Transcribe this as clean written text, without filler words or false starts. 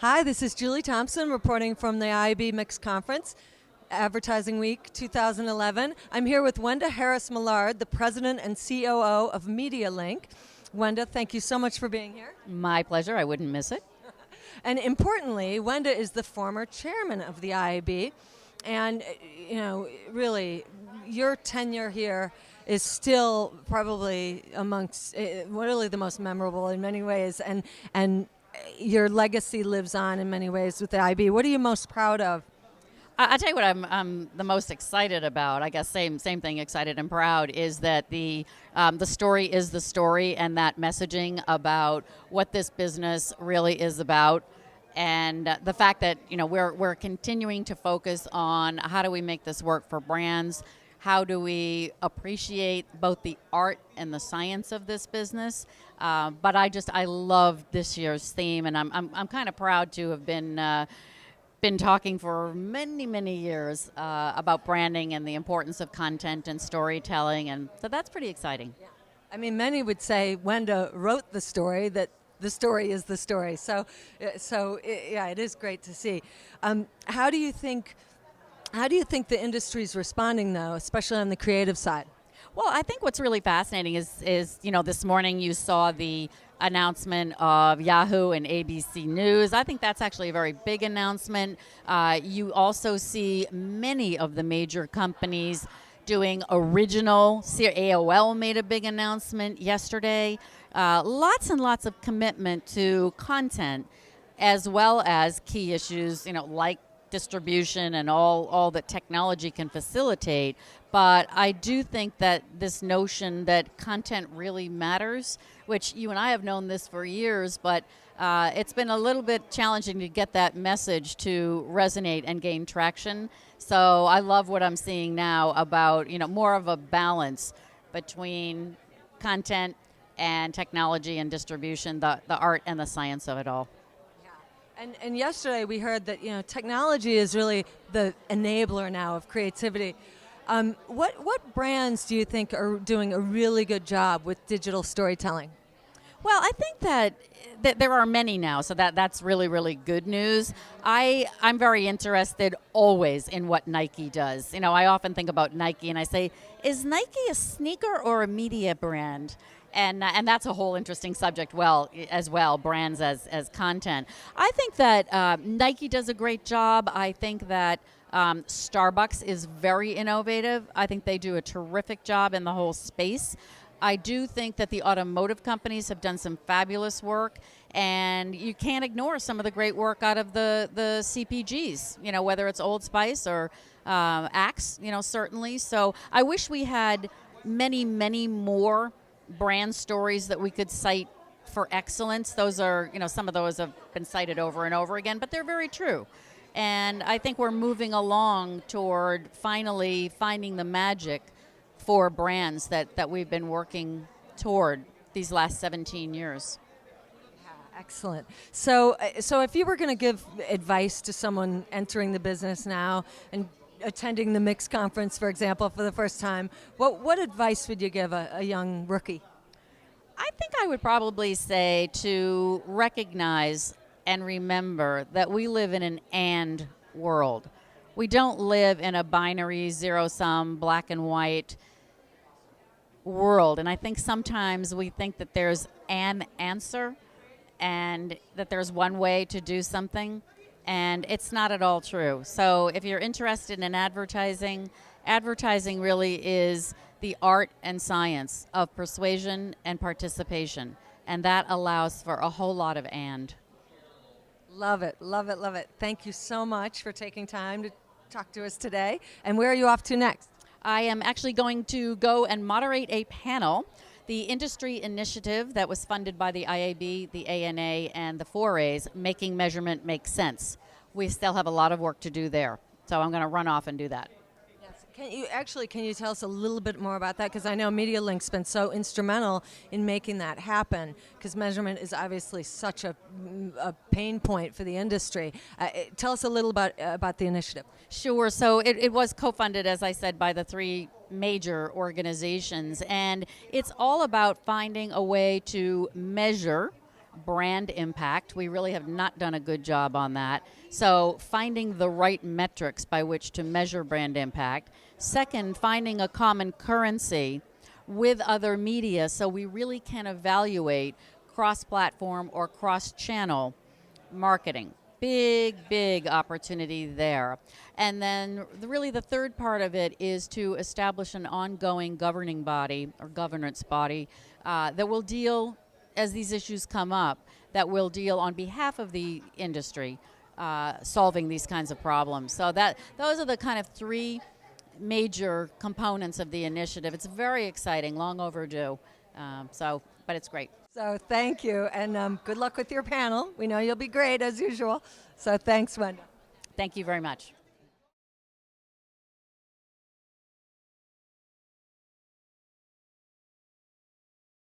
Hi, this is Julie Thompson reporting from the IAB MIXX Conference, Advertising Week 2011. I'm here with Wenda Harris Millard, the President and COO of MediaLink. Wenda, thank you so much for being here. My pleasure. I wouldn't miss it. And importantly, Wenda is the former chairman of the IAB. And, really, your tenure here is still probably amongst really the most memorable in many ways. And your legacy lives on in many ways with the IAB. What are you most proud of? I'll tell you what I'm the most excited about. I guess same thing, excited and proud, is that the story is the story, and that messaging about what this business really is about, and the fact that we're continuing to focus on how do we make this work for brands, how do we appreciate both the art and the science of this business. But I love this year's theme, and I'm kind of proud to have been talking for many years about branding and the importance of content and storytelling, and so that's pretty exciting. Yeah. I mean, many would say Wenda wrote the story, that the story is the story. So it is great to see. How do you think the industry's responding, though, especially on the creative side? Well, I think what's really fascinating is this morning you saw the announcement of Yahoo and ABC News. I think that's actually a very big announcement. You also see many of the major companies doing original. AOL made a big announcement yesterday. Lots and lots of commitment to content, as well as key issues, like distribution and all that technology can facilitate. But I do think that this notion that content really matters, which you and I have known this for years, but it's been a little bit challenging to get that message to resonate and gain traction. So I love what I'm seeing now about more of a balance between content and technology and distribution, the art and the science of it all. And yesterday we heard that technology is really the enabler now of creativity. What brands do you think are doing a really good job with digital storytelling? Well, I think that there are many now, so that's really good news. I'm very interested always in what Nike does. I often think about Nike and I say, is Nike a sneaker or a media brand? And that's a whole interesting subject as well, brands as content. I think that Nike does a great job. I think that Starbucks is very innovative. I think they do a terrific job in the whole space. I do think that the automotive companies have done some fabulous work, and you can't ignore some of the great work out of the CPGs, whether it's Old Spice or Axe, certainly. So I wish we had many more brand stories that we could cite for excellence. Those are, some of those have been cited over and over again, but they're very true. And I think we're moving along toward finally finding the magic for brands that we've been working toward these last 17 years. Yeah, excellent. So if you were going to give advice to someone entering the business now and attending the MIXX conference, for example, for the first time, what advice would you give a young rookie? I think I would probably say to recognize and remember that we live in an and world. We don't live in a binary, zero-sum, black and white world. And I think sometimes we think that there's an answer and that there's one way to do something. And it's not at all true. So if you're interested in advertising really is the art and science of persuasion and participation. And that allows for a whole lot of and. Love it. Thank you so much for taking time to talk to us today. And where are you off to next? I am actually going to go and moderate a panel. The industry initiative that was funded by the IAB, the ANA, and the 4As, Making Measurement Make Sense. We still have a lot of work to do there, so I'm going to run off and do that. Yes. Can you tell us a little bit more about that? Because I know MediaLink's been so instrumental in making that happen, because measurement is obviously such a pain point for the industry. Tell us a little about the initiative. Sure. So it was co-funded, as I said, by the three major organizations, and it's all about finding a way to measure brand impact. We really have not done a good job on that. So finding the right metrics by which to measure brand impact. Second, finding a common currency with other media so we really can evaluate cross-platform or cross-channel marketing. Big opportunity there. And then really the third part of it is to establish an ongoing governing body or governance body that will deal, as these issues come up, that will deal on behalf of the industry solving these kinds of problems. So those are the kind of three major components of the initiative. It's very exciting, long overdue, but it's great. So thank you, and good luck with your panel. We know you'll be great, as usual. So thanks, Wenda. Thank you very much.